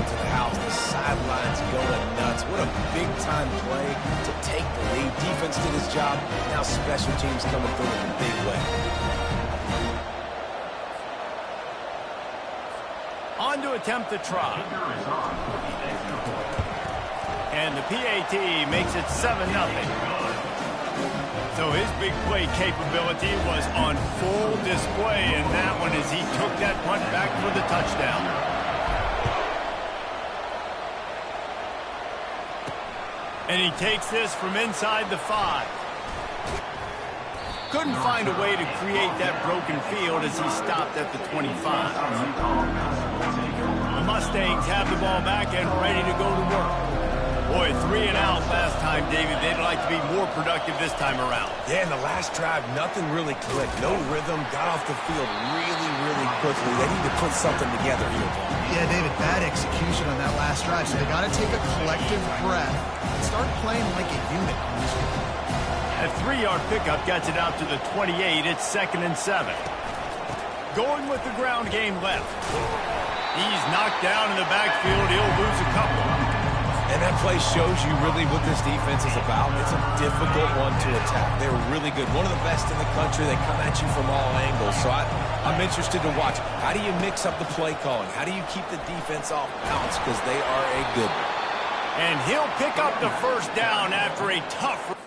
going to the house. The sidelines going nuts. What a big-time play to take the lead. Defense did his job. Now special teams coming through in a big way. On to attempt the try. And the PAT makes it 7-0. So his big play capability was on full display in that one as he took that punt back for the touchdown. And he takes this from inside the 5. Couldn't find a way to create that broken field as he stopped at the 25. The Mustangs have the ball back and ready to go to work. Boy, 3 and out last time, David. They'd like to be more productive this time around. Yeah, in the last drive, nothing really clicked. No rhythm, got off the field really quickly. They need to put something together here, Paul. Yeah, David, bad execution on that last drive. So they got to take a collective breath and start playing like a unit on this one. A 3-yard pickup gets it out to the 28. It's 2nd and 7. Going with the ground game left. He's knocked down in the backfield. He'll lose a couple. And that play shows you really what this defense is about. It's a difficult one to attack. They're really good. One of the best in the country. They come at you from all angles. So I'm interested to watch. How do you mix up the play calling? How do you keep the defense off balance? Because they are a good one. And he'll pick up the first down after a tough...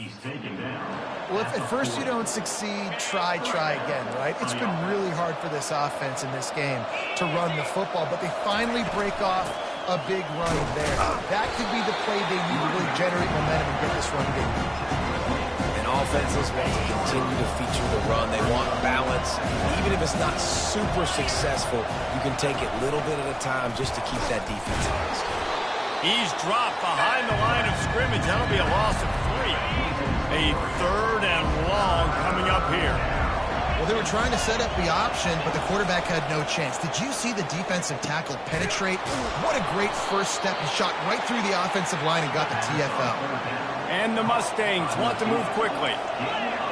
He's taken down. Well, if at first you don't succeed, try again, right? It's been really hard for this offense in this game to run the football, but they finally break off a big run there. That could be the play they need to really generate momentum and get this run game. And offenses want to continue to feature the run. They want balance. Even if it's not super successful, you can take it little bit at a time just to keep that defense honest. He's dropped behind the line of scrimmage. That'll be a loss of 3. A 3rd and long coming up here. Well, they were trying to set up the option, but the quarterback had no chance. Did you see the defensive tackle penetrate? What a great first step. He shot right through the offensive line and got the TFL. And the Mustangs want to move quickly.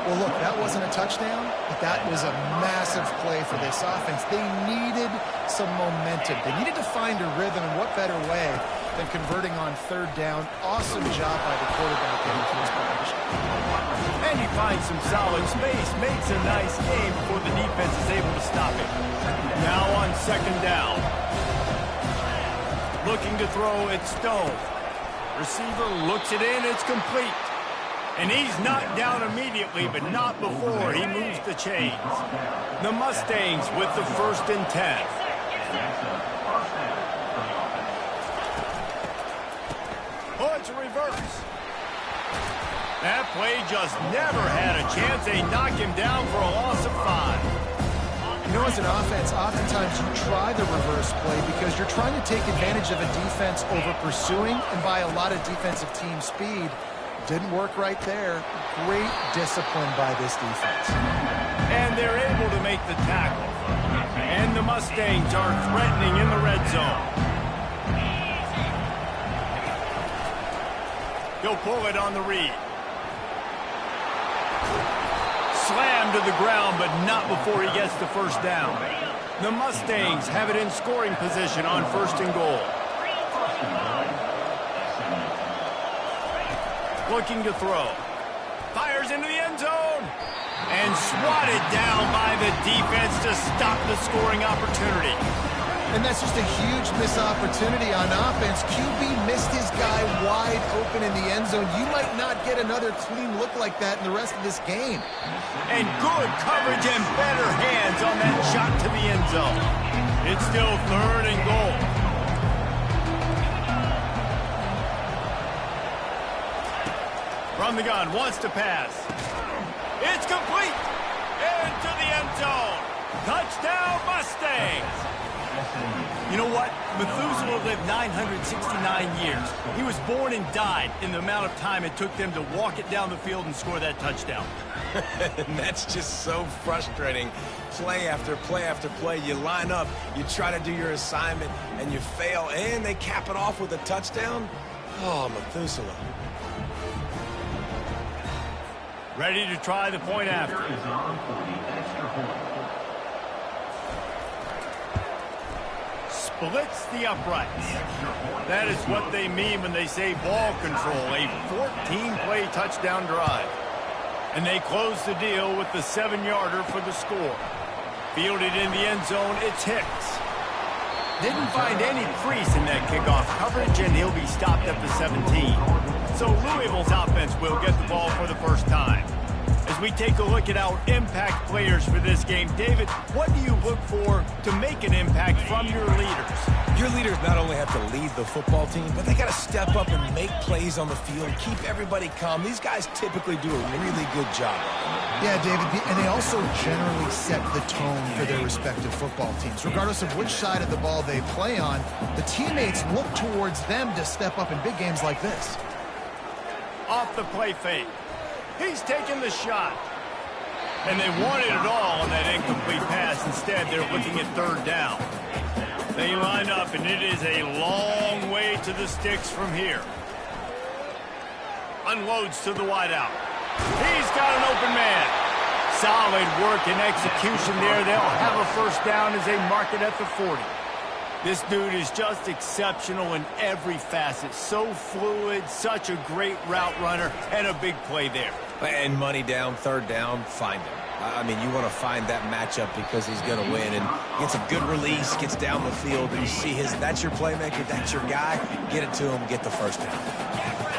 Well, look, that wasn't a touchdown, but that was a massive play for this offense. They needed some momentum. They needed to find a rhythm, and what better way than converting on 3rd down. Awesome job by the quarterback getting to his position. And he finds some solid space, makes a nice game before the defense is able to stop him. Now on 2nd down. Looking to throw, it's Stone. Receiver looks it in, it's complete. And he's knocked down immediately, but not before he moves the chains. The Mustangs with the 1st and 10. Oh, it's a reverse. That play just never had a chance. They knock him down for a loss of 5. You know, as an offense, oftentimes you try the reverse play because you're trying to take advantage of a defense over pursuing and by a lot of defensive team speed. Didn't work right there. Great discipline by this defense. And they're able to make the tackle. And the Mustangs are threatening in the red zone. He'll pull it on the read. Slammed to the ground, but not before he gets the first down. The Mustangs have it in scoring position on 1st and goal. Looking to throw. Fires into the end zone. And swatted down by the defense to stop the scoring opportunity. And that's just a huge missed opportunity on offense. QB missed his guy wide open in the end zone. You might not get another clean look like that in the rest of this game. And good coverage and better hands on that shot to the end zone. It's still 3rd and goal. From the gun, wants to pass. It's complete. Into the end zone. Touchdown, Mustangs. You know what? Methuselah lived 969 years. He was born and died in the amount of time it took them to walk it down the field and score that touchdown. And that's just so frustrating. Play after play after play. You line up, you try to do your assignment, and you fail, and they cap it off with a touchdown. Oh, Methuselah. Ready to try the point after. Is on for the extra point. Splits the uprights. That is what they mean when they say ball control. A 14-play touchdown drive. And they close the deal with the 7-yarder for the score. Fielded in the end zone, it's Hicks. Didn't find any crease in that kickoff coverage, and he'll be stopped at the 17. So Louisville's offense will get the ball for the first time. As we take a look at our impact players for this game, David, what do you look for to make an impact from your leaders? Your leaders not only have to lead the football team, but they got to step up and make plays on the field, keep everybody calm. These guys typically do a really good job. Yeah, David, and they also generally set the tone for their respective football teams. Regardless of which side of the ball they play on, the teammates look towards them to step up in big games like this. Off the play fake. He's taking the shot. And they wanted it all on that incomplete pass. Instead, they're looking at third down. They line up, and it is a long way to the sticks from here. Unloads to the wideout. He's got an open man. Solid work and execution there. They'll have a first down as they mark it at the 40. This dude is just exceptional in every facet. So fluid, such a great route runner, and a big play there. And money down, third down, find him. I mean, you want to find that matchup because he's going to win. And gets a good release, gets down the field, and you see that's your playmaker, that's your guy. Get it to him, get the first down.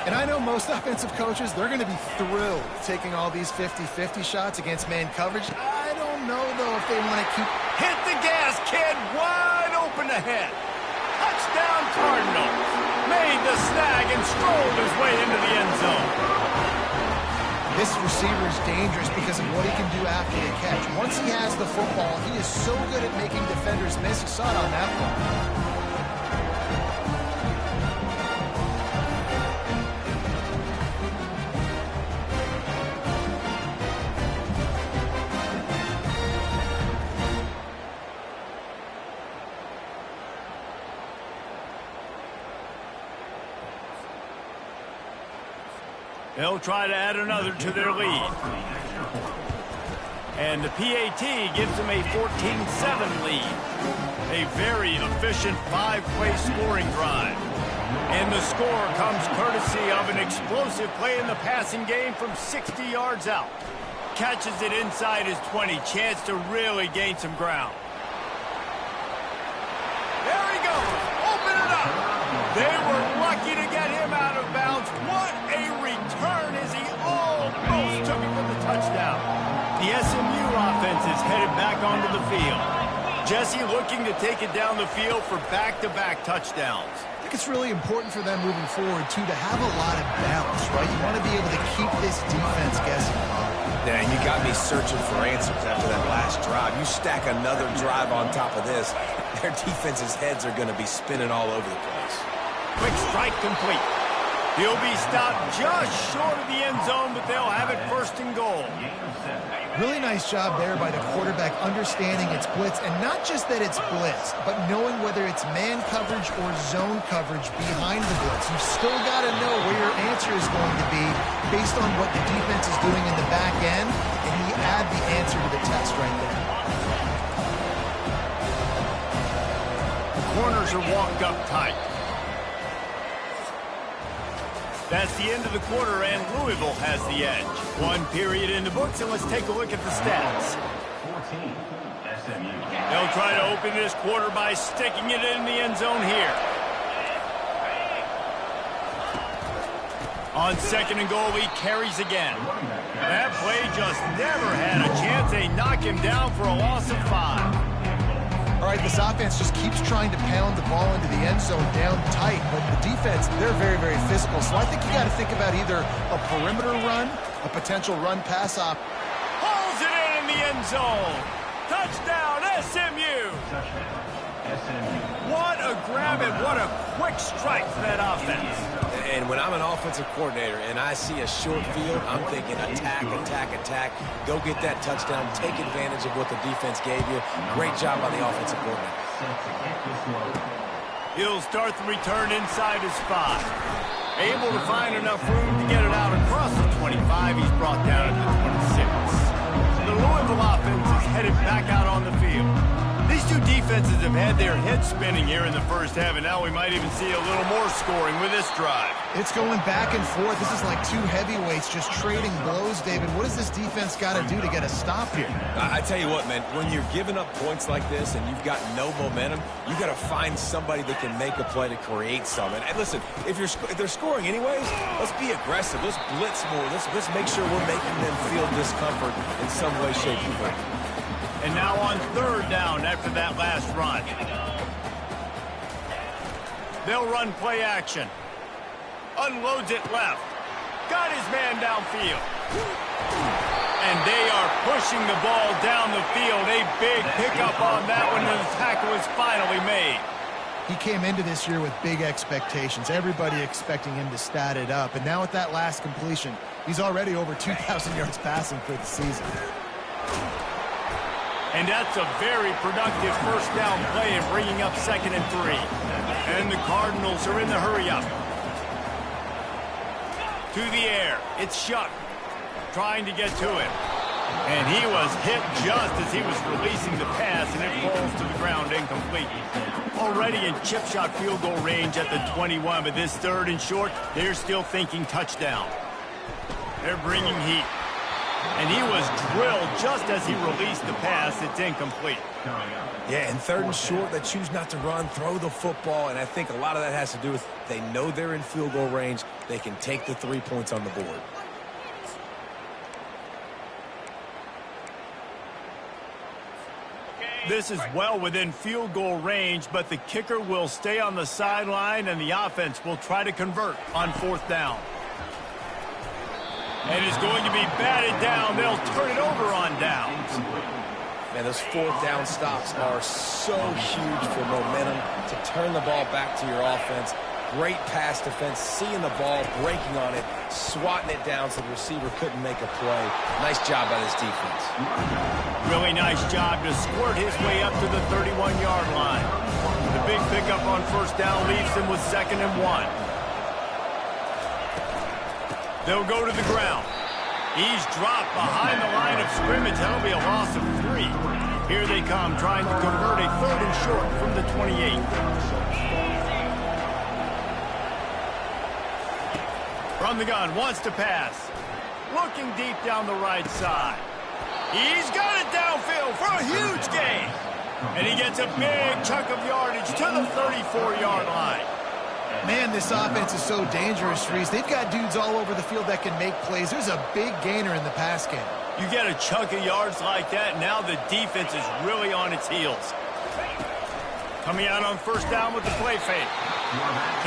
And I know most offensive coaches, they're going to be thrilled taking all these 50-50 shots against man coverage. I don't know, though, if they want to keep... Hit the gas, kid! Wide open ahead. Touchdown Cardinals. Made the snag and strolled his way into the end zone. This receiver is dangerous because of what he can do after the catch. Once he has the football, he is so good at making defenders miss. You saw it on that one. They'll try to add another to their lead. And the PAT gives them a 14-7 lead. A very efficient 5-play scoring drive. And the score comes courtesy of an explosive play in the passing game from 60 yards out. Catches it inside his 20. Chance to really gain some ground. There he goes. Open it up. They were lucky to get him out of bounds. What a return as he almost took it for the touchdown. The SMU offense is headed back onto the field. Jesse looking to take it down the field for back-to-back touchdowns. I think it's really important for them moving forward, too, to have a lot of balance, right? You want to be able to keep this defense guessing. Yeah, and you got me searching for answers after that last drive. You stack another drive on top of this, their defense's heads are going to be spinning all over the place. Quick strike complete. He'll be stopped just short of the end zone, but they'll have it first and goal. Really nice job there by the quarterback understanding it's blitz, and not just that it's blitz, but knowing whether it's man coverage or zone coverage behind the blitz. You've still got to know where your answer is going to be based on what the defense is doing in the back end, and you add the answer to the test right there. The corners are walked up tight. That's the end of the quarter, and Louisville has the edge. One period in the books, and let's take a look at the stats. 14, SMU. They'll try to open this quarter by sticking it in the end zone here. On second and goal, he carries again. That play just never had a chance. They knock him down for a loss of 5. All right, this offense just keeps trying to pound the ball into the end zone down tight, but the defense, they're very, very physical. So I think you got to think about either a perimeter run, a potential run-pass op. Pulls it in the end zone. Touchdown, SMU. What a grab and what a quick strike for that offense. And when I'm an offensive coordinator and I see a short field, I'm thinking attack, attack, attack. Go get that touchdown. Take advantage of what the defense gave you. Great job by the offensive coordinator. He'll start the return inside his 5. Able to find enough room to get it out across the 25. He's brought down at the 26. The Louisville offense is headed back out on the field. These two defenses have had their heads spinning here in the first half, and now we might even see a little more scoring with this drive. It's going back and forth. This is like two heavyweights just trading blows, David. What does this defense got to do to get a stop here? I tell you what, man, when you're giving up points like this and you've got no momentum, you got to find somebody that can make a play to create something. And listen, if they're scoring anyways, let's be aggressive. Let's blitz more. Let's make sure we're making them feel discomfort in some way, shape, or form. And now on third down after that last run. They'll run play action. Unloads it left. Got his man downfield. And they are pushing the ball down the field. A big pickup on that one, and the tackle is finally made. He came into this year with big expectations. Everybody expecting him to stat it up. And now with that last completion, he's already over 2,000 yards passing for the season. And that's a very productive first down play in bringing up 2nd and 3. And the Cardinals are in the hurry-up. To the air. It's Shuck trying to get to him. And he was hit just as he was releasing the pass, and it falls to the ground incomplete. Already in chip shot field goal range at the 21, but this 3rd and short, they're still thinking touchdown. They're bringing heat. And he was drilled just as he released the pass. It's incomplete. Yeah, and 3rd and short, they choose not to run, throw the football, and I think a lot of that has to do with they know they're in field goal range. They can take the 3 points on the board. This is well within field goal range, but the kicker will stay on the sideline, and the offense will try to convert on 4th down. And it's going to be batted down. They'll turn it over on downs. Man, those 4th down stops are so huge for momentum to turn the ball back to your offense. Great pass defense, seeing the ball, breaking on it, swatting it down so the receiver couldn't make a play. Nice job by this defense. Really nice job to squirt his way up to the 31-yard line. The big pickup on 1st down leaves him with 2nd and 1. They'll go to the ground. He's dropped behind the line of scrimmage. That'll be a loss of 3. Here they come, trying to convert a 3rd and short from the 28. From the gun, wants to pass. Looking deep down the right side. He's got it downfield for a huge gain. And he gets a big chunk of yardage to the 34-yard line. Man, this offense is so dangerous, Reese. They've got dudes all over the field that can make plays. There's a big gainer in the pass game. You get a chunk of yards like that, now the defense is really on its heels. Coming out on 1st down with the play fake.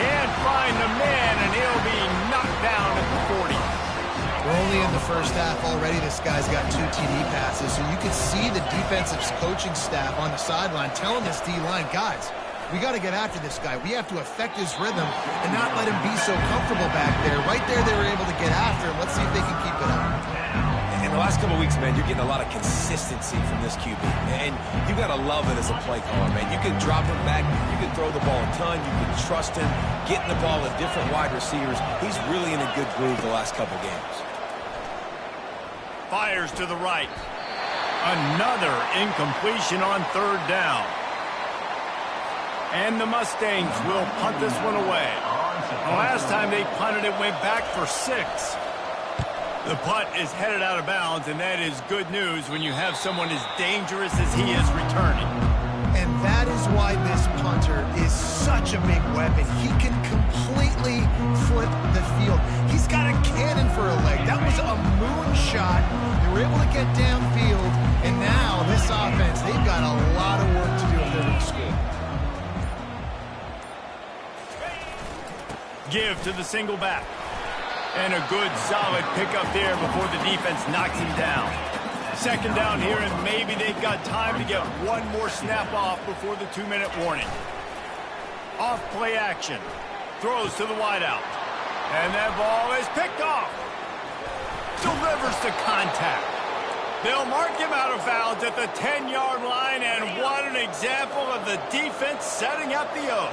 Can't find the man, and he'll be knocked down at the 40. We're only in the first half already. This guy's got 2 TD passes, so you could see the defensive coaching staff on the sideline telling this D-line, guys, we got to get after this guy. We have to affect his rhythm and not let him be so comfortable back there. Right there, they were able to get after him. Let's see if they can keep it up. In the last couple of weeks, man, you're getting a lot of consistency from this QB. And you got to love it as a play caller, man. You can drop him back. You can throw the ball a ton. You can trust him, getting the ball to different wide receivers. He's really in a good groove the last couple games. Fires to the right. Another incompletion on 3rd down. And the Mustangs will punt this one away. The last time they punted it went back for 6. The punt is headed out of bounds, and that is good news when you have someone as dangerous as he is returning. And that is why this punter is such a big weapon. He can completely flip the field. He's got a cannon for a leg. That was a moonshot. They were able to get downfield, and now this offense, they've got a lot of work to do if they're going to score. Give to the single back. And a good, solid pickup there before the defense knocks him down. 2nd down here, and maybe they've got time to get one more snap off before the 2-minute warning. Off play action. Throws to the wideout. And that ball is picked off. Delivers to contact. They'll mark him out of bounds at the 10-yard line, and what an example of the defense setting up the O.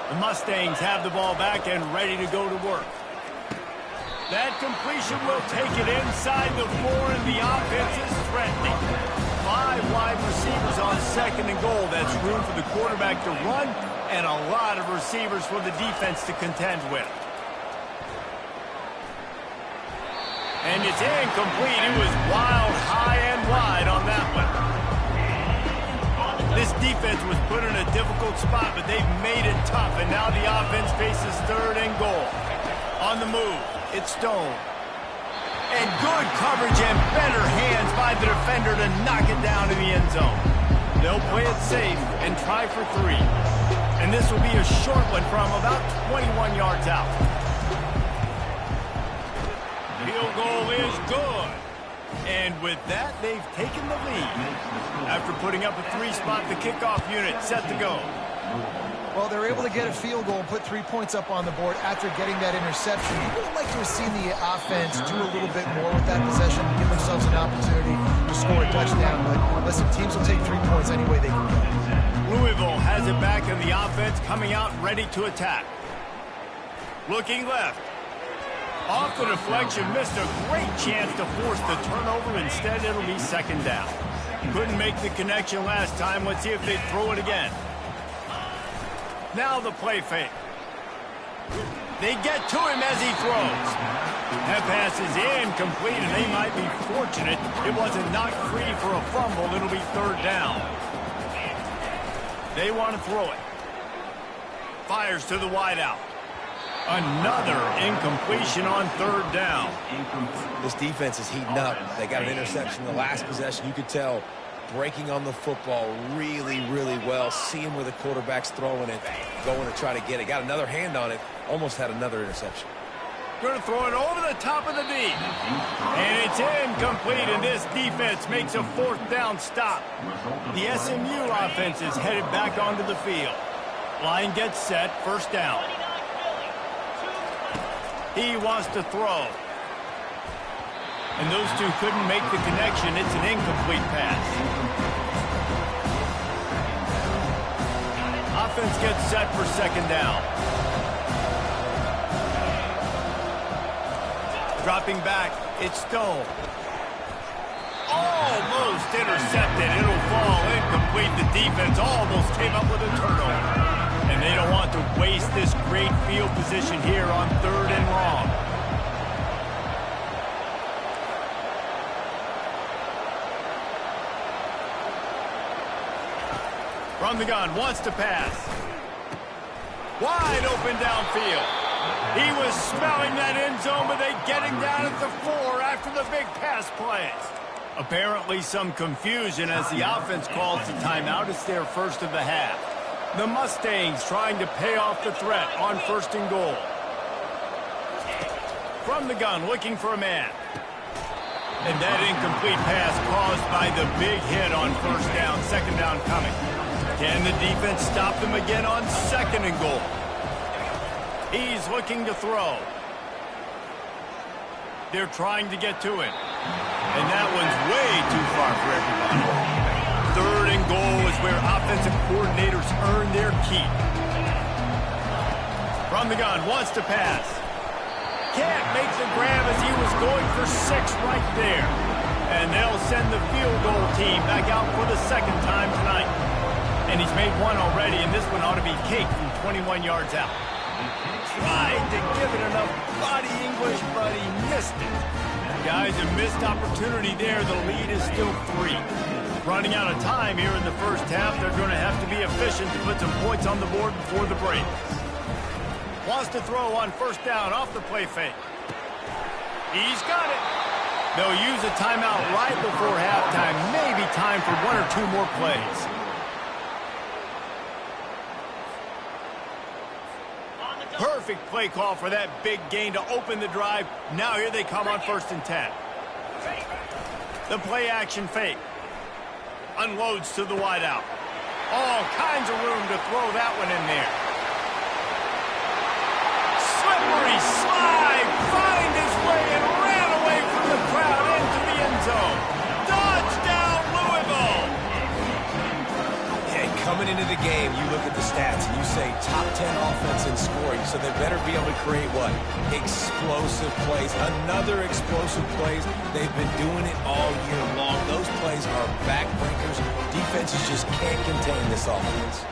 The Mustangs have the ball back and ready to go to work. That completion will take it inside the 4, and the offense is threatening. 5 wide receivers on second and goal. That's room for the quarterback to run and a lot of receivers for the defense to contend with. And it's incomplete. It was wild, high and wide on that one. This defense was put in a difficult spot, but they've made it tough, and now the offense faces third and goal. On the move, it's Stone. And good coverage and better hands by the defender to knock it down in the end zone. They'll play it safe and try for 3. And this will be a short one from about 21 yards out. Field goal is good. And with that, they've taken the lead. After putting up a 3-spot, the kickoff unit set to go. Well, they're able to get a field goal and put 3 points up on the board after getting that interception. You would have liked to have seen the offense do a little bit more with that possession, give themselves an opportunity to score a touchdown. But listen, teams will take 3 points any way they can go. Louisville has it back, and the offense coming out ready to attack. Looking left. Off the deflection, missed a great chance to force the turnover. Instead, it'll be second down. Couldn't make the connection last time. Let's see if they throw it again. Now the play fake. They get to him as he throws. That pass is incomplete, and they might be fortunate it wasn't knocked free for a fumble. It'll be third down. They want to throw it. Fires to the wideout. Another incompletion on third down. This defense is heating up. They got an interception in the last possession. You could tell breaking on the football really, really well. Seeing where the quarterback's throwing it, going to try to get it. Got another hand on it. Almost had another interception. Going to throw it over the top of the D. And it's incomplete, and this defense makes a fourth down stop. The SMU offense is headed back onto the field. Line gets set, first down. He wants to throw. And those two couldn't make the connection. It's an incomplete pass. Offense gets set for second down. Dropping back, it's Stone. Almost intercepted. It'll fall incomplete. The defense almost came up with a turnover. And they don't want to waste this great field position here on third and long. From the gun, wants to pass. Wide open downfield. He was smelling that end zone, but they get him down at the 4 after the big pass plays. Apparently some confusion as the offense calls the timeout. It's their first of the half. The Mustangs trying to pay off the threat on first and goal. From the gun, looking for a man. And that incomplete pass caused by the big hit on first down, second down coming. Can the defense stop them again on second and goal? He's looking to throw. They're trying to get to it. And that one's way too far for everybody. Third and goal is where offensive coordinators earn their keep. From the gun, wants to pass. Can't make the grab as he was going for 6 right there. And they'll send the field goal team back out for the second time tonight. And he's made one already, and this one ought to be cake from 21 yards out. Tried to give it enough body English, but he missed it. Guys, a missed opportunity there. The lead is still 3. Running out of time here in the first half. They're going to have to be efficient to put some points on the board before the break. Wants to throw on first down off the play fake. He's got it. They'll use a timeout right before halftime. Maybe time for 1 or 2 more plays. Perfect play call for that big gain to open the drive. Now here they come on first and 10. The play action fake. Unloads to the wideout. All kinds of room to throw that one in there. Slippery slide. Find his way and ran away from the crowd into the end zone. Touchdown, Louisville. Yeah, coming into the game, you look at the stats and you say top 10 offense so they better be able to create what? Explosive plays. Another explosive plays. They've been doing it all year long. Those plays are backbreakers. Defenses just can't contain this offense.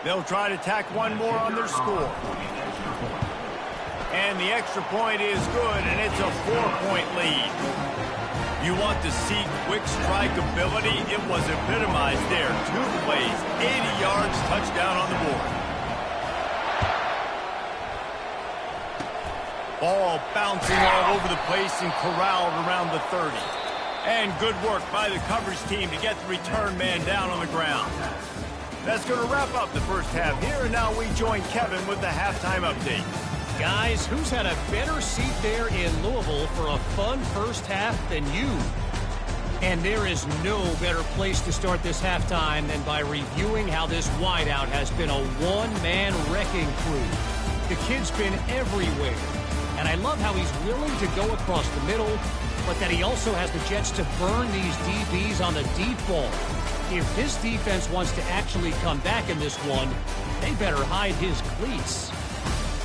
They'll try to tack one more on their score. And the extra point is good, and it's a 4-point lead. You want to see quick strike ability? It was epitomized there. 2 plays, 80 yards, touchdown on the board. Ball bouncing all over the place and corralled around the 30. And good work by the coverage team to get the return man down on the ground. That's going to wrap up the first half here, and now we join Kevin with the halftime update. Guys, who's had a better seat there in Louisville for a fun first half than you? And there is no better place to start this halftime than by reviewing how this wideout has been a one-man wrecking crew. The kid's been everywhere, and I love how he's willing to go across the middle, but that he also has the jets to burn these DBs on the deep ball. If this defense wants to actually come back in this one, they better hide his cleats.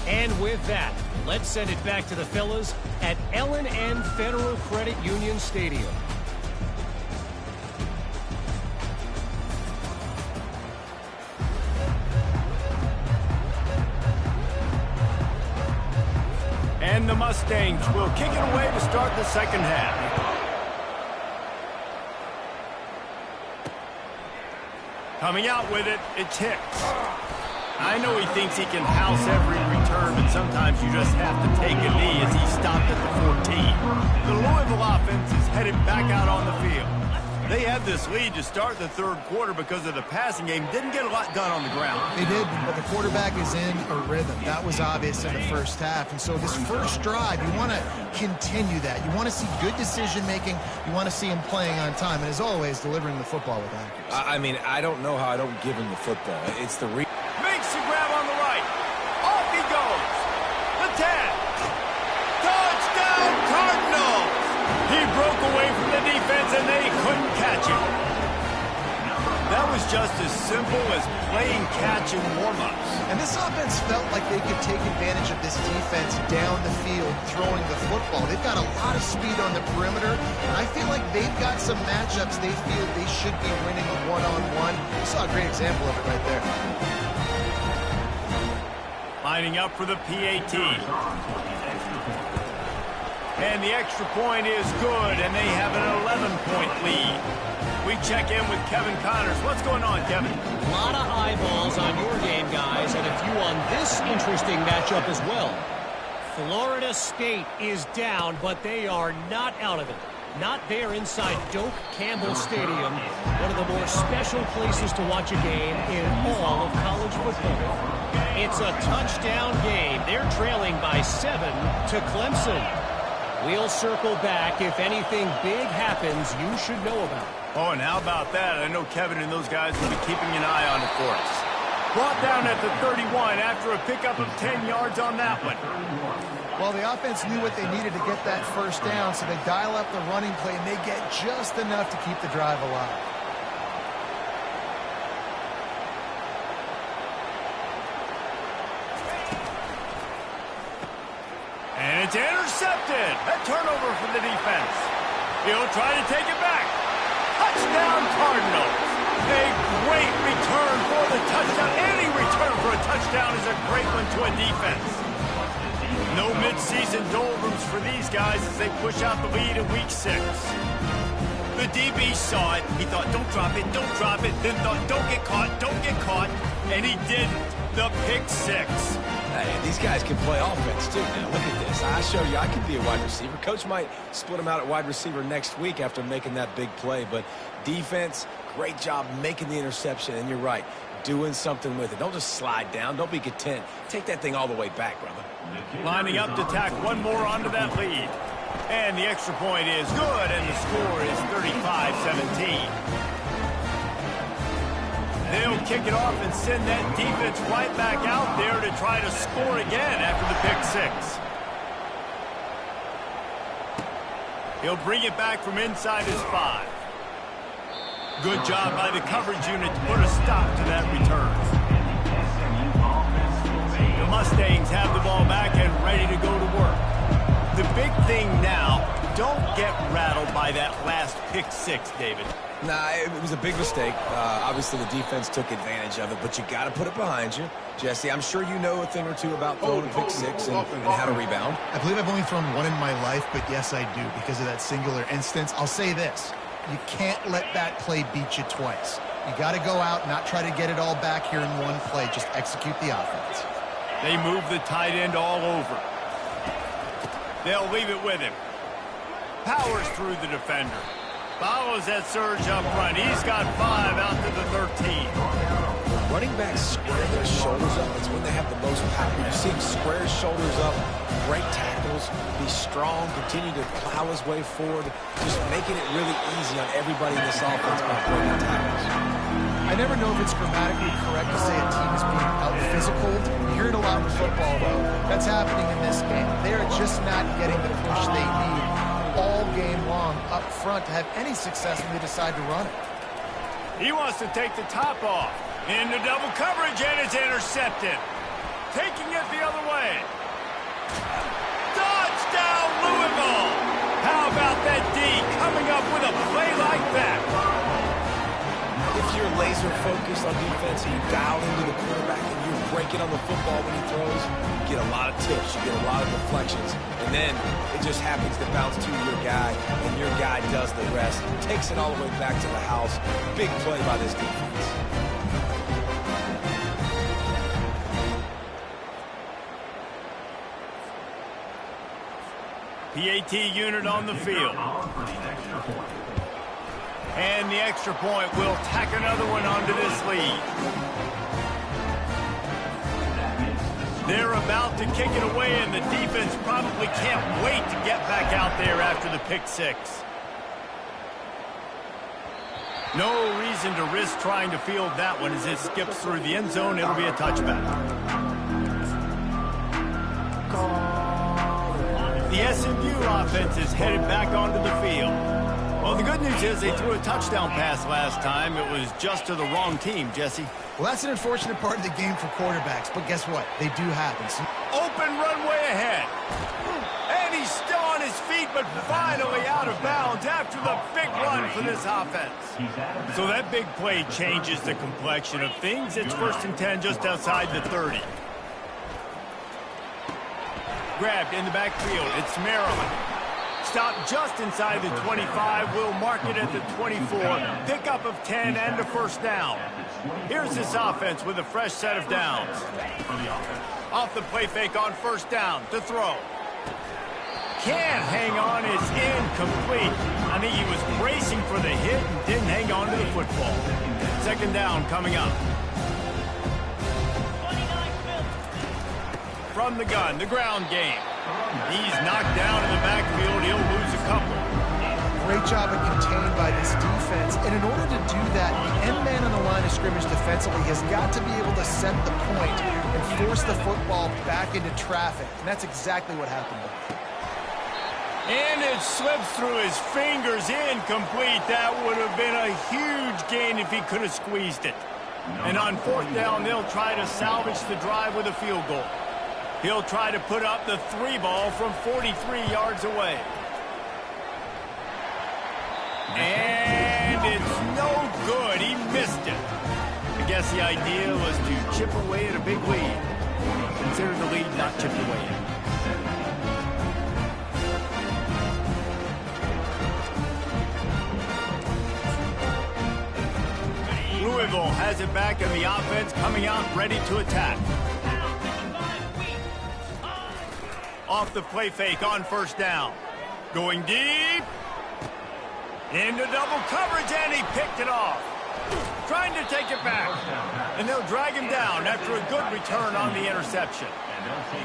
And with that, let's send it back to the fellas at L&N Federal Credit Union Stadium. And the Mustangs will kick it away to start the second half. Coming out with it, it's Hicks. I know he thinks he can house every return, but sometimes you just have to take a knee as he stopped at the 14. The Louisville offense is headed back out on the field. They had this lead to start the third quarter because of the passing game. Didn't get a lot done on the ground. They did, but the quarterback is in a rhythm. That was obvious in the first half. And so this first drive, you want to continue that. You want to see good decision-making. You want to see him playing on time. And as always, delivering the football with accuracy. I mean, I don't know how I don't give him the football. It's the Makes the grab on the right. Off he goes. The 10. Touchdown, Cardinals. He broke away from the defense, and they couldn't catch him. That was just as simple as playing catch in warm-ups. And this offense felt like they could take advantage of this defense down the field, throwing the football. They've got a lot of speed on the perimeter, and I feel like they've got some matchups they feel they should be winning one-on-one. You saw a great example of it right there. Lining up for the PAT. And the extra point is good, and they have an 11-point lead. We check in with Kevin Connors. What's going on, Kevin? A lot of eyeballs on your game, guys, and a few on this interesting matchup as well. Florida State is down, but they are not out of it. Not there inside Doak Campbell Stadium, one of the more special places to watch a game in all of college football. It's a touchdown game. They're trailing by 7 to Clemson. We'll circle back if anything big happens you should know about. Oh, and how about that? I know Kevin and those guys will be keeping an eye on it for us. Brought down at the 31 after a pickup of 10 yards on that one. Well, the offense knew what they needed to get that first down, so they dial up the running play, and they get just enough to keep the drive alive. And it's intercepted. A turnover for the defense. He'll try to take it back. Touchdown, Cardinals. A great return for the touchdown. Any return for a touchdown is a great one to a defense. No midseason doldrums for these guys as they push out the lead in Week 6. The DB saw it. He thought, don't drop it, don't drop it. Then thought, don't get caught. And he didn't. The pick 6. Hey, these guys can play offense, too. Now, look at this. I show you I can be a wide receiver. Coach might split him out at wide receiver next week after making that big play. But defense, great job making the interception. And you're right, doing something with it. Don't just slide down. Don't be content. Take that thing all the way back, brother. Lining up to tack one more onto that lead. And the extra point is good, and the score is 35-17. They'll kick it off and send that defense right back out there to try to score again after the pick 6. He'll bring it back from inside his 5. Good job by the coverage unit to put a stop to that return. The Mustangs have the ball back and ready to go to work. The big thing now, don't get rattled by that last pick 6, David. Nah, it was a big mistake. Obviously, the defense took advantage of it, but you got to put it behind you. Jesse, I'm sure you know a thing or two about throwing a pick 6 and how to rebound. I believe I've only thrown one in my life, but yes, I do because of that singular instance. I'll say this. You can't let that play beat you twice. You got to go out, not try to get it all back here in one play. Just execute the offense. They move the tight end all over. They'll leave it with him. Powers through the defender. Follows that surge up front. He's got 5 out to the 13. Running backs square their shoulders up. It's when they have the most power. You see him square his shoulders up, break tackles, be strong, continue to plow his way forward, just making it really easy on everybody in this offense by breaking tackles. I never know if it's grammatically correct to say a team is being out-physical. You hear it a lot in football, though. That's happening in this game. They're just not getting the push they need all game long up front to have any success when they decide to run it. He wants to take the top off. Into double coverage, and it's intercepted. Taking it the other way. Touchdown, Louisville! How about that D coming up with a play like that? If you're laser focused on defense and you dial into the quarterback and you're breaking on the football when he throws, you get a lot of tips, you get a lot of deflections, and then it just happens to bounce to your guy, and your guy does the rest, takes it all the way back to the house. Big play by this defense. PAT unit on the field. And the extra point will tack another one onto this lead. They're about to kick it away, and the defense probably can't wait to get back out there after the pick 6. No reason to risk trying to field that one as it skips through the end zone. It'll be a touchback. The SMU offense is headed back onto the field. Well, the good news is they threw a touchdown pass last time. It was just to the wrong team, Jesse. Well, that's an unfortunate part of the game for quarterbacks, but guess what? They do happen. So open runway ahead. And he's still on his feet, but finally out of bounds after the big run for this offense. So that big play changes the complexion of things. It's 1st and 10 just outside the 30. Grabbed in the backfield. It's Maryland. Stopped just inside the 25. We'll mark it at the 24. Pickup of 10 and a first down. Here's this offense with a fresh set of downs. Off the play fake on first down to throw. Can't hang on. It's incomplete. I think he was bracing for the hit and didn't hang on to the football. 2nd down coming up. From the gun, the ground game. He's knocked down in the backfield. He'll lose a couple. Great job of contained by this defense. And in order to do that, the end man on the line of scrimmage defensively has got to be able to set the point and force the football back into traffic. And that's exactly what happened. And it slips through his fingers, incomplete. That would have been a huge gain if he could have squeezed it. And on 4th down, they'll try to salvage the drive with a field goal. He'll try to put up the 3 ball from 43 yards away. And it's no good. He missed it. I guess the idea was to chip away at a big lead. Consider the lead not chipped away yet. Louisville has it back, and the offense coming out ready to attack. Off the play fake on first down. Going deep. Into double coverage, and he picked it off. Trying to take it back. And they'll drag him down after a good return on the interception.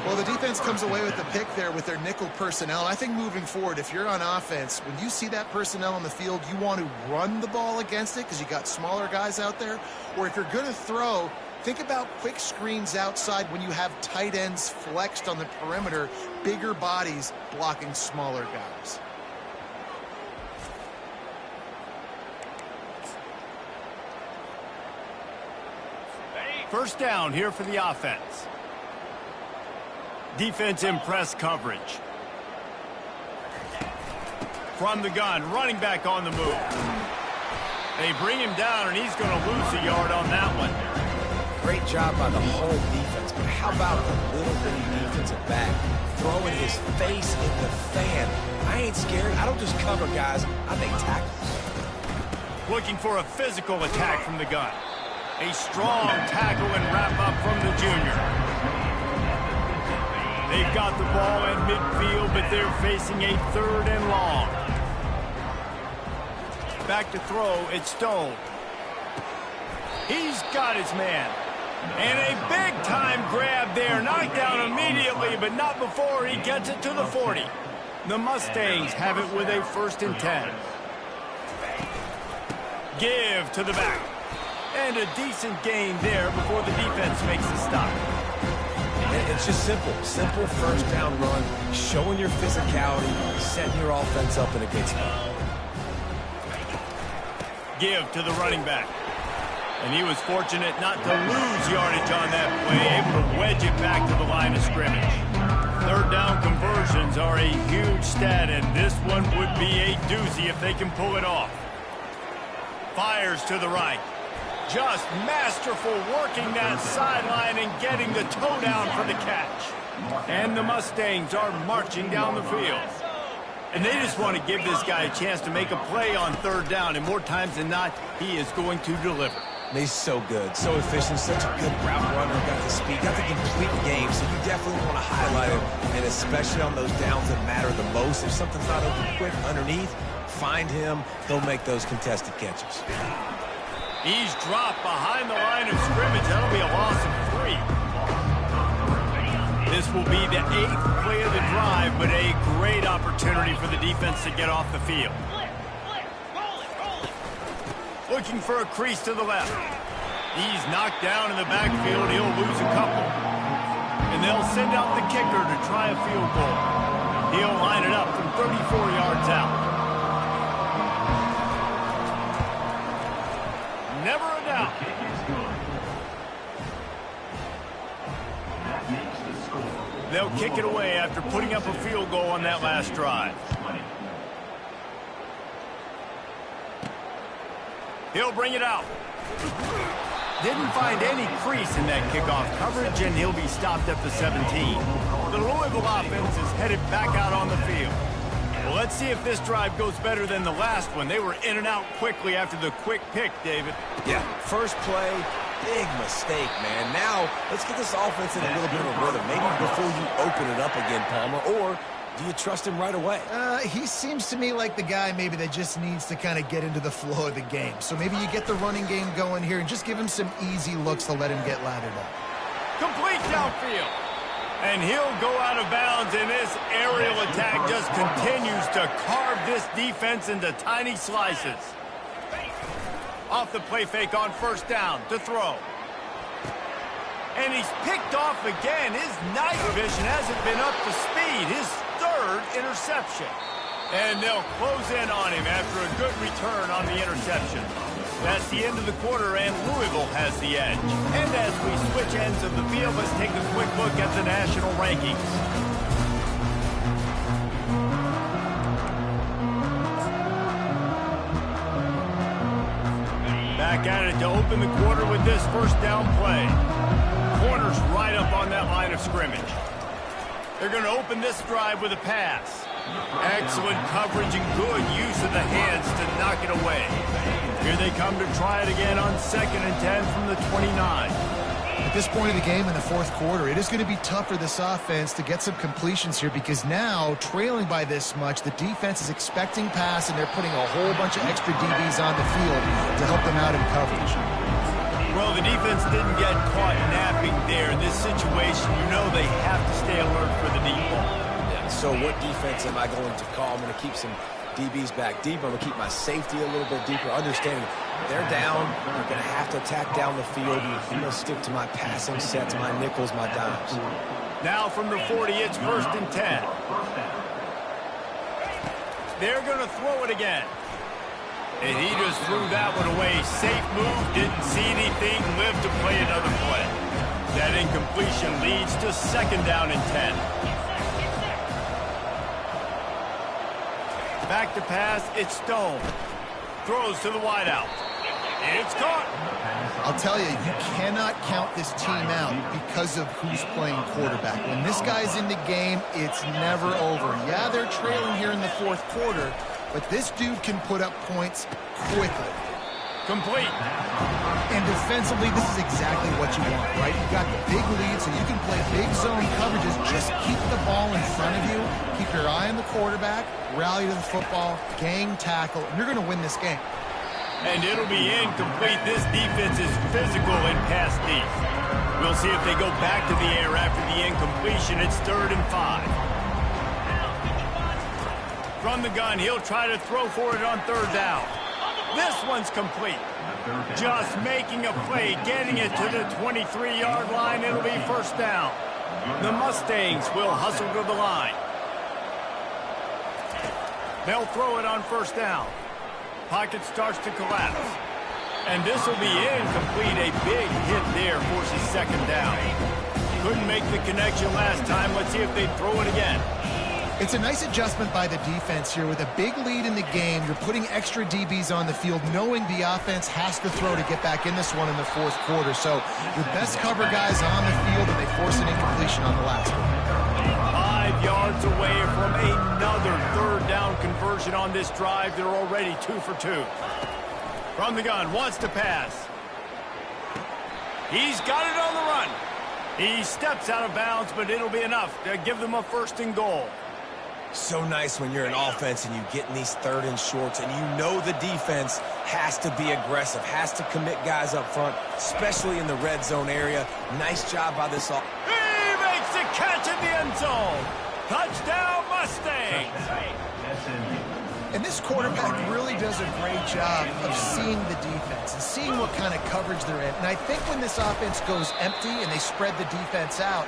Well, the defense comes away with the pick there with their nickel personnel. I think moving forward, if you're on offense, when you see that personnel on the field, you want to run the ball against it because you got smaller guys out there. Or if you're going to throw, think about quick screens outside when you have tight ends flexed on the perimeter, bigger bodies blocking smaller guys. First down here for the offense. Defense in press coverage. From the gun, running back on the move. They bring him down, and he's going to lose a yard on that one. Great job by the whole defense, but how about the little bitty defensive back throwing his face in the fan? I ain't scared. I don't just cover guys. I make tackles. Looking for a physical attack from the gun. A strong tackle and wrap-up from the junior. They've got the ball at midfield, but they're facing a 3rd and long. Back to throw, it's Stone. He's got his man. And a big-time grab there. Knocked down immediately, but not before he gets it to the 40. The Mustangs have it with a 1st and 10. Give to the back. And a decent gain there before the defense makes the stop. And it's just simple. Simple first down run, showing your physicality, setting your offense up in a good spot. Give to the running back. And he was fortunate not to lose yardage on that play, able to wedge it back to the line of scrimmage. 3rd down conversions are a huge stat, and this one would be a doozy if they can pull it off. Fires to the right. Just masterful working that sideline and getting the toe down for the catch. And the Mustangs are marching down the field. And they just want to give this guy a chance to make a play on 3rd down, and more times than not, he is going to deliver. He's so good, so efficient, such a good route runner, got the speed, got the complete game, so you definitely want to highlight him, and especially on those downs that matter the most. If something's not open quick underneath, find him, he'll make those contested catches. He's dropped behind the line of scrimmage. That'll be a loss of 3. This will be the 8th play of the drive, but a great opportunity for the defense to get off the field. Looking for a crease to the left. He's knocked down in the backfield. He'll lose a couple. And they'll send out the kicker to try a field goal. He'll line it up from 34 yards out. Never a doubt. They'll kick it away after putting up a field goal on that last drive. He'll bring it out. Didn't find any crease in that kickoff coverage, and he'll be stopped at the 17. The Louisville offense is headed back out on the field. Well, let's see if this drive goes better than the last one. They were in and out quickly after the quick pick, David. Yeah, first play, big mistake, man. Now, let's get this offense in a little bit of a rhythm. Maybe before you open it up again, Palmer, or do you trust him right away? He seems to me like the guy maybe that just needs to kind of get into the flow of the game. So maybe you get the running game going here and just give him some easy looks to let him get lathered up. Complete downfield. And he'll go out of bounds, and this aerial attack just continues to carve this defense into tiny slices. Off the play fake on first down to throw. And he's picked off again. His night vision hasn't been up to speed. His 3rd interception. And they'll close in on him after a good return on the interception. That's the end of the quarter, and Louisville has the edge. And as we switch ends of the field, let's take a quick look at the national rankings. Back at it to open the quarter with this first down play. Corners right up on that line of scrimmage. They're going to open this drive with a pass. Excellent coverage and good use of the hands to knock it away. Here they come to try it again on 2nd and 10 from the 29. At this point of the game in the 4th quarter, it is going to be tough for this offense to get some completions here because now, trailing by this much, the defense is expecting pass, and they're putting a whole bunch of extra DBs on the field to help them out in coverage. Well, the defense didn't get caught napping there. In this situation, you know they have to stay alert for the deep ball. Yeah, so what defense am I going to call? I'm going to keep some DBs back deep. I'm going to keep my safety a little bit deeper, understanding they're down. I'm going to have to attack down the field. I'm going to stick to my passing sets, my nickels, my dimes. Now from the 40, it's 1st and 10. They're going to throw it again. And he just threw that one away. Safe move, didn't see anything, lived to play another play. That incompletion leads to 2nd down and 10. Back to pass, it's Stone. Throws to the wideout. It's caught. I'll tell you, you cannot count this team out because of who's playing quarterback. When this guy's in the game, it's never over. Yeah, they're trailing here in the 4th quarter, but this dude can put up points quickly. Complete. And defensively, this is exactly what you want, right? You got the big lead, so you can play big zone coverages. Just keep the ball in front of you. Keep your eye on the quarterback, rally to the football, gang tackle, and you're going to win this game. And it'll be incomplete. This defense is physical in pass deep. We'll see if they go back to the air after the incompletion. It's 3rd and 5. From the gun, he'll try to throw for it on 3rd down. This one's complete. Just making a play, getting it to the 23-yard line. It'll be 1st down. The Mustangs will hustle to the line. They'll throw it on 1st down. Pocket starts to collapse. And this will be incomplete. A big hit there forces 2nd down. Couldn't make the connection last time. Let's see if they throw it again. It's a nice adjustment by the defense here. With a big lead in the game, you're putting extra DBs on the field, knowing the offense has to throw to get back in this one in the 4th quarter. So your best cover guys on the field, and they force an incompletion on the last one. 5 yards away from another 3rd down conversion on this drive. They're already 2 for 2. From the gun, wants to pass. He's got it on the run. He steps out of bounds, but it'll be enough to give them a 1st and goal. So nice when you're an offense and you get in these 3rd and shorts and you know the defense has to be aggressive, has to commit guys up front, especially in the red zone area. Nice job by this offense. He makes the catch in the end zone. Touchdown, Mustangs. And this quarterback really does a great job of seeing the defense and seeing what kind of coverage they're in. And I think when this offense goes empty and they spread the defense out,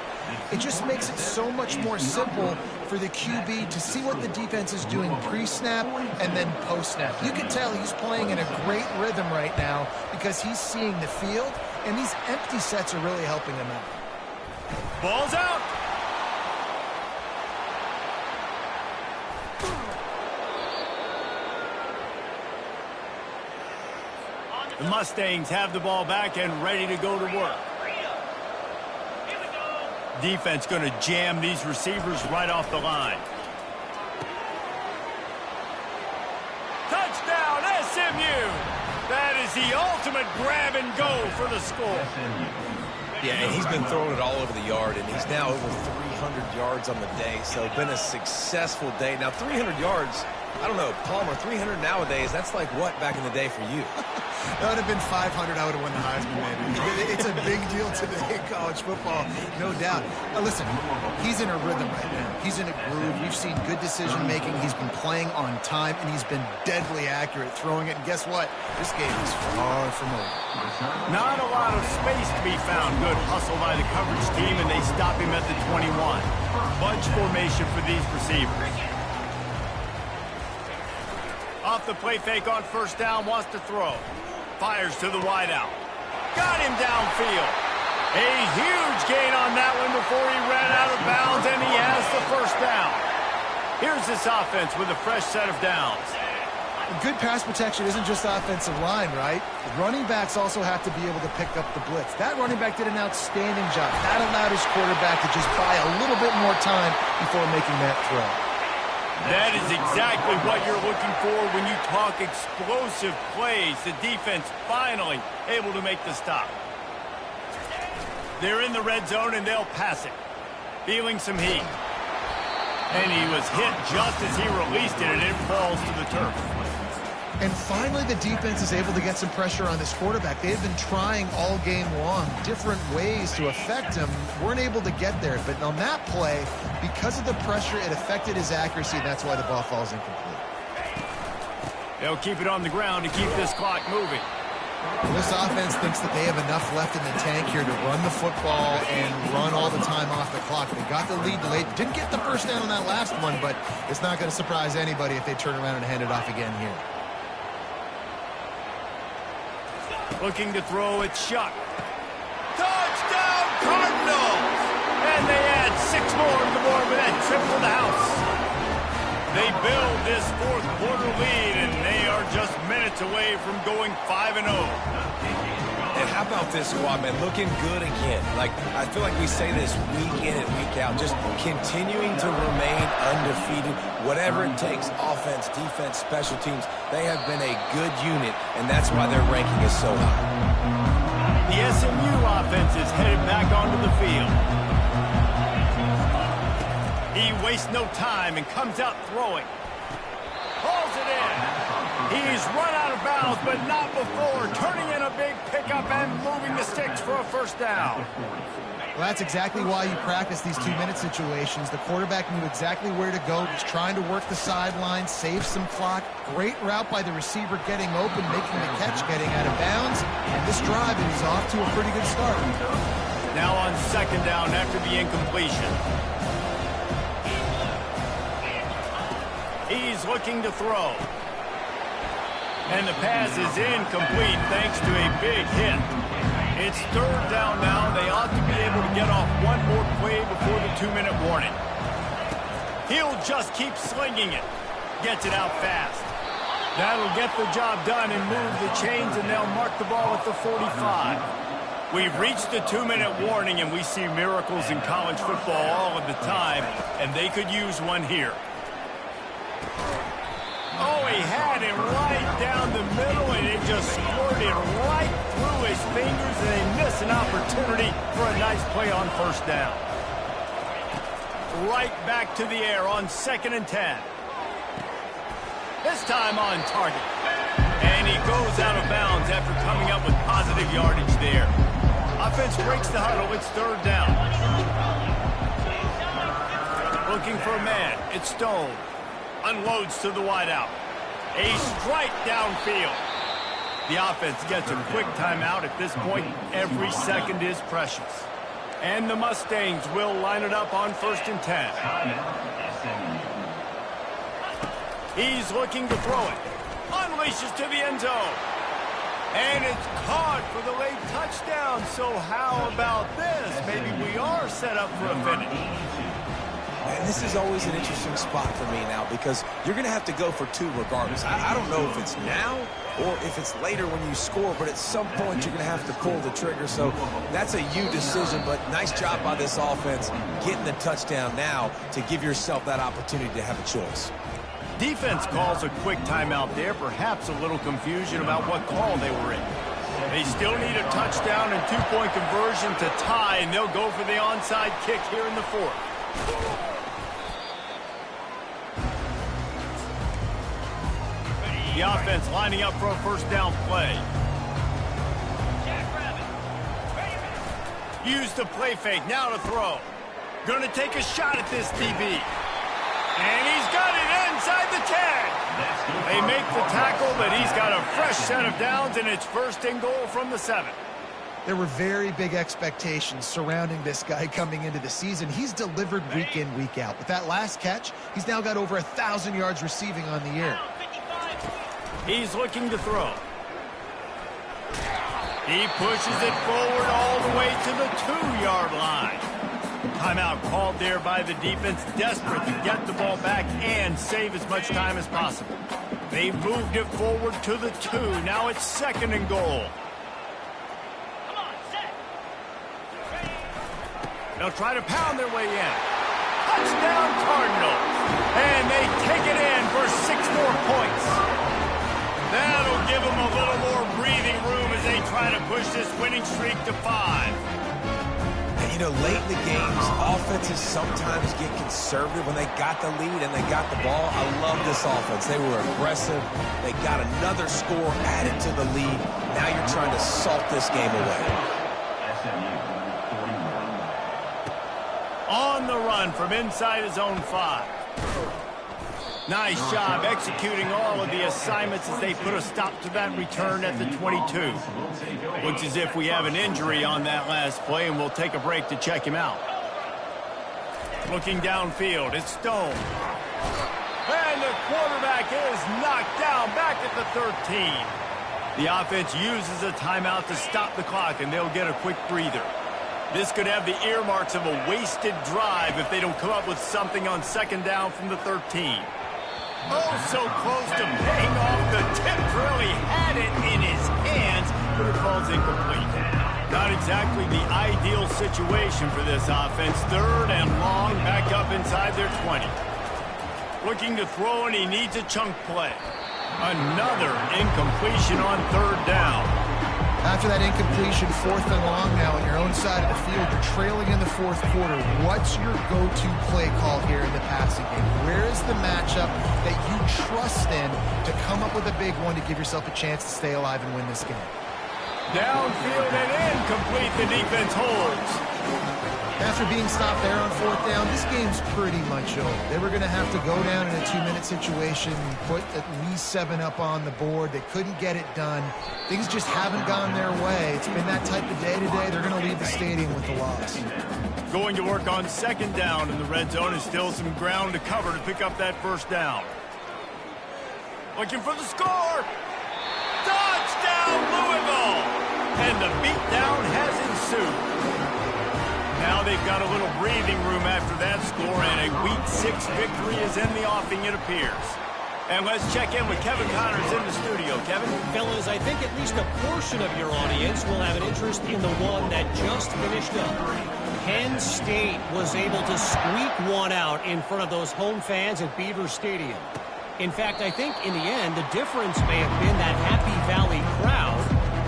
it just makes it so much more simple for the QB to see what the defense is doing pre-snap and then post-snap. You can tell he's playing in a great rhythm right now because he's seeing the field, and these empty sets are really helping him out. Ball's out. The Mustangs have the ball back and ready to go to work. Defense going to jam these receivers right off the line. Touchdown, SMU! That is the ultimate grab and go for the score. Yeah, and he's been throwing it all over the yard, and he's now over 300 yards on the day, so been a successful day. Now, 300 yards, I don't know, Palmer, 300 nowadays, that's like what back in the day for you? That would have been 500. I would have won the Heisman, maybe. It's a big deal today in college football, no doubt. Now, listen, he's in a rhythm right now. He's in a groove. We've seen good decision-making. He's been playing on time, and he's been deadly accurate throwing it. And guess what? This game is far from over. Not a lot of space to be found. Good hustle by the coverage team, and they stop him at the 21. Bunch formation for these receivers. Off the play fake on 1st down, wants to throw. Fires to the wideout. Got him downfield. A huge gain on that one before he ran out of bounds, and he has the 1st down. Here's this offense with a fresh set of downs. Good pass protection isn't just offensive line, right? Running backs also have to be able to pick up the blitz. That running back did an outstanding job. That allowed his quarterback to just buy a little bit more time before making that throw. That is exactly what you're looking for when you talk explosive plays. The defense finally able to make the stop. They're in the red zone, and they'll pass it. Feeling some heat. And he was hit just as he released it, and it falls to the turf. And finally, the defense is able to get some pressure on this quarterback. They have been trying all game long different ways to affect him. Weren't able to get there. But on that play, because of the pressure, it affected his accuracy, and that's why the ball falls incomplete. They'll keep it on the ground to keep this clock moving. Well, this offense thinks that they have enough left in the tank here to run the football and run all the time off the clock. They got the lead late. Didn't get the 1st down on that last one, but it's not going to surprise anybody if they turn around and hand it off again here. Looking to throw it shut. Touchdown Cardinals! And they add 6 more to the board with that trip to the house. They build this fourth quarter lead, and they are just minutes away from going 5-0. And how about this squad, man? Looking good again. Like, I feel like we say this week in and week out, just continuing to remain undefeated. Whatever it takes, offense, defense, special teams, they have been a good unit, and that's why their ranking is so high. The SMU offense is headed back onto the field. He wastes no time and comes out throwing. Pulls it in. He's run out of bounds, but not before turning in a big pickup and moving the sticks for a first down. Well, that's exactly why you practice these 2-minute situations. The quarterback knew exactly where to go. He's trying to work the sideline, save some clock. Great route by the receiver getting open, making the catch, getting out of bounds. And this drive is off to a pretty good start. Now on second down after the incompletion. He's looking to throw. And the pass is incomplete thanks to a big hit. It's third down now. They ought to be able to get off one more play before the 2-minute warning. He'll just keep slinging it. Gets it out fast. That'll get the job done and move the chains, and they'll mark the ball at the 45. We've reached the 2-minute warning, and we see miracles in college football all of the time, and they could use one here. Oh, he had it right down the middle, and it just squirted right through his fingers, and they miss an opportunity for a nice play on first down. Right back to the air on 2nd and 10. This time on target. And he goes out of bounds after coming up with positive yardage there. Offense breaks the huddle. It's third down. Looking for a man. It's Stone. Unloads to the wideout. A strike downfield. The offense gets a quick timeout at this point. Every second is precious. And the Mustangs will line it up on 1st and 10. He's looking to throw it. Unleashes to the end zone. And it's caught for the late touchdown. So how about this? Maybe we are set up for a finish. And this is always an interesting spot for me now because you're going to have to go for 2 regardless. I don't know if it's now or if it's later when you score, but at some point you're going to have to pull the trigger. So that's a you decision, but nice job by this offense getting the touchdown now to give yourself that opportunity to have a choice. Defense calls a quick timeout there, perhaps a little confusion about what call they were in. They still need a touchdown and 2-point conversion to tie, and they'll go for the onside kick here in the 4th. The offense lining up for a first down play. Use the play fake, now to throw. Going to take a shot at this DB. And he's got it inside the 10. They make the tackle, but he's got a fresh set of downs, and it's 1st and goal from the 7. There were very big expectations surrounding this guy coming into the season. He's delivered week in, week out. With that last catch, he's now got over 1,000 yards receiving on the year. He's looking to throw. He pushes it forward all the way to the 2-yard line. Timeout called there by the defense, desperate to get the ball back and save as much time as possible. They've moved it forward to the 2. Now it's 2nd and goal. They'll try to pound their way in. Touchdown Cardinals. And they take it in for 6 more points. That'll give them a little more breathing room as they try to push this winning streak to 5. And, you know, late in the games, offenses sometimes get conservative when they got the lead and they got the ball. I love this offense. They were aggressive. They got another score added to the lead. Now you're trying to salt this game away. On the run from inside his own 5. Nice job executing all of the assignments as they put a stop to that return at the 22. Looks as if we have an injury on that last play, and we'll take a break to check him out. Looking downfield, it's Stone. And the quarterback is knocked down back at the 13. The offense uses a timeout to stop the clock, and they'll get a quick breather. This could have the earmarks of a wasted drive if they don't come up with something on second down from the 13. Oh, so close to paying off. The tip really had it in his hands, but it falls incomplete. Not exactly the ideal situation for this offense. Third and long, back up inside their 20. Looking to throw, and he needs a chunk play. Another incompletion on third down. After that incompletion, fourth and long now on your own side of the field, you're trailing in the fourth quarter. What's your go-to play call here in the passing game? Where is the matchup that you trust in to come up with a big one to give yourself a chance to stay alive and win this game? Downfield and incomplete. The defense holds. After being stopped there on fourth down, this game's pretty much over. They were going to have to go down in a 2-minute situation, put at least 7 up on the board. They couldn't get it done. Things just haven't gone their way. It's been that type of day today. They're going to leave the stadium with the loss. Going to work on second down in the red zone, and still some ground to cover to pick up that first down. Looking for the score. Touchdown, Louisville! And the beatdown has ensued. Now they've got a little breathing room after that score, and a Week 6 victory is in the offing, it appears. And let's check in with Kevin Connors in the studio. Kevin? Fellas, I think at least a portion of your audience will have an interest in the one that just finished up. Penn State was able to squeak one out in front of those home fans at Beaver Stadium. In fact, I think in the end, the difference may have been that Happy Valley crowd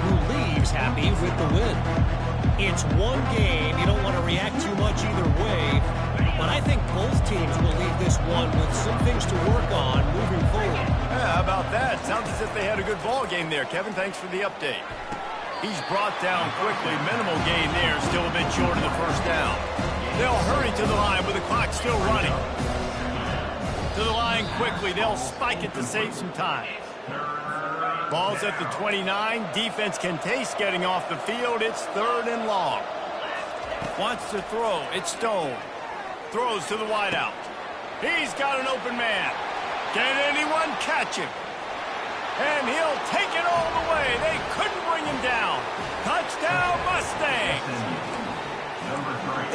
who leaves happy with the win. It's one game. You don't want to react too much either way, but I think both teams will leave this one with some things to work on moving forward. Yeah, how about that? Sounds as if they had a good ball game there. Kevin, thanks for the update. He's brought down quickly. Minimal gain there, still a bit short of the first down. They'll hurry to the line with the clock still running. To the line quickly. They'll spike it to save some time. Ball's at the 29. Defense can taste getting off the field. It's third and long. Wants to throw. It's Stone. Throws to the wideout. He's got an open man. Can anyone catch him? And he'll take it all the way. They couldn't bring him down. Touchdown, Mustangs.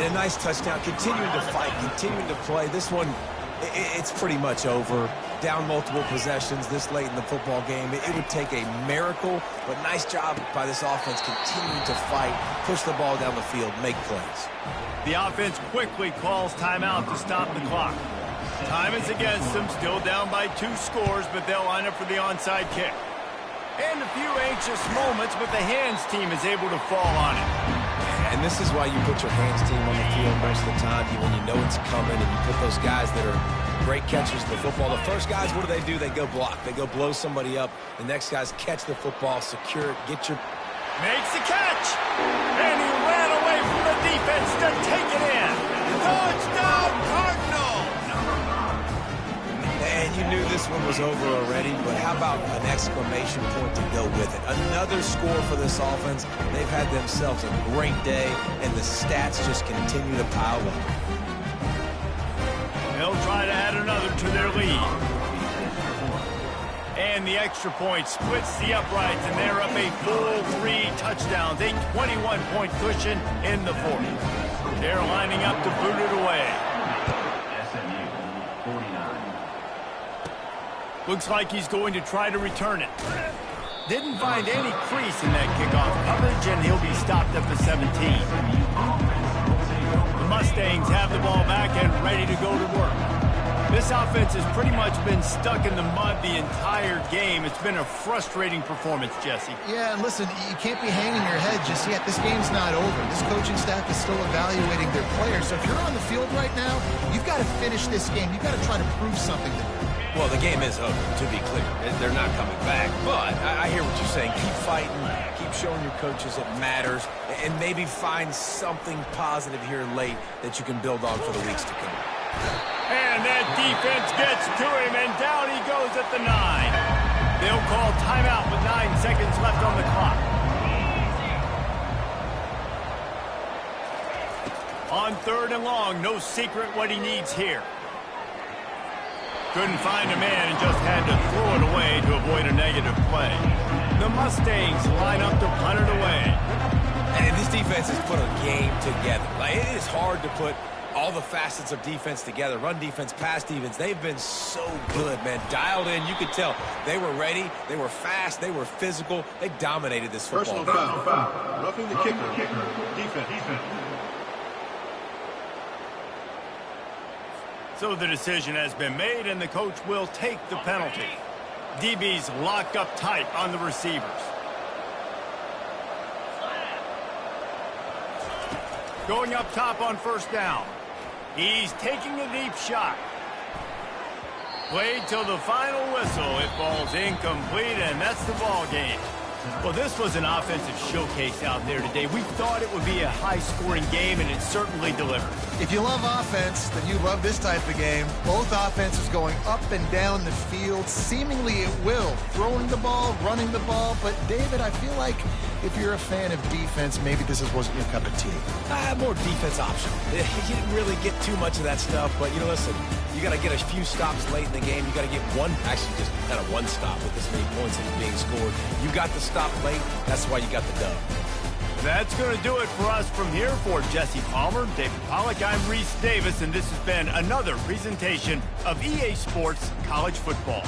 And a nice touchdown. Continuing to fight, continuing to play. This one, it's pretty much over. Down multiple possessions this late in the football game. It would take a miracle, but nice job by this offense continuing to fight, push the ball down the field, make plays. The offense quickly calls timeout to stop the clock. Time is against them, still down by 2 scores, but they'll line up for the onside kick. And a few anxious moments, but the hands team is able to fall on it. And this is why you put your hands team on the field most of the time, when you know it's coming, and you put those guys that are great catchers of the football. The first guys, what do? They go block. They go blow somebody up. The next guys catch the football, secure it, get your... Makes the catch! And he ran away from the defense to take it in. Touchdown, Cardinals! And you knew this one was over already, but how about an exclamation point to go with it? Another score for this offense. They've had themselves a great day, and the stats just continue to pile up. They'll try to add another to their lead. And the extra point splits the uprights, and they're up a full 3 touchdowns, a 21-point cushion in the fourth. They're lining up to boot it away. SMU, 49. Looks like he's going to try to return it. Didn't find any crease in that kickoff coverage, and he'll be stopped at the 17. The Mustangs have the ball back and ready to go to work. This offense has pretty much been stuck in the mud the entire game. It's been a frustrating performance, Jesse. Yeah, and listen, you can't be hanging your head just yet. This game's not over. This coaching staff is still evaluating their players. So if you're on the field right now, you've got to finish this game. You've got to try to prove something to them. Well, the game is over, to be clear. They're not coming back. But I hear what you're saying. Keep fighting. Keep showing your coaches it matters. And maybe find something positive here late that you can build on for the weeks to come. And that defense gets to him, and down he goes at the 9. They'll call timeout with 9 seconds left on the clock. On third and long, no secret what he needs here. Couldn't find a man and just had to throw it away to avoid a negative play. The Mustangs line up to punt it away. And this defense has put a game together. Like, it is hard to put all the facets of defense together. Run defense, pass defense. They've been so good, man. Dialed in. You could tell they were ready. They were fast. They were physical. They dominated this football game. Personal foul. Roughing the kicker. Defense. So the decision has been made, and the coach will take the penalty. DB's locked up tight on the receivers. Going up top on first down. He's taking a deep shot. Played till the final whistle. It falls incomplete, and that's the ball game. Well, this was an offensive showcase out there today. We thought it would be a high-scoring game, and it certainly delivered. If you love offense, then you love this type of game. Both offenses going up and down the field, seemingly at will. Throwing the ball, running the ball. But, David, I feel like if you're a fan of defense, maybe this wasn't your cup of tea. More defense optional. You didn't really get too much of that stuff, but, listen, you got to get a few stops late in the game. You got to get actually just kind of one stop with this many points that are being scored. You got the stop late. That's why you got the dub. That's going to do it for us from here. For Jesse Palmer, David Pollack, I'm Reese Davis, and this has been another presentation of EA Sports College Football.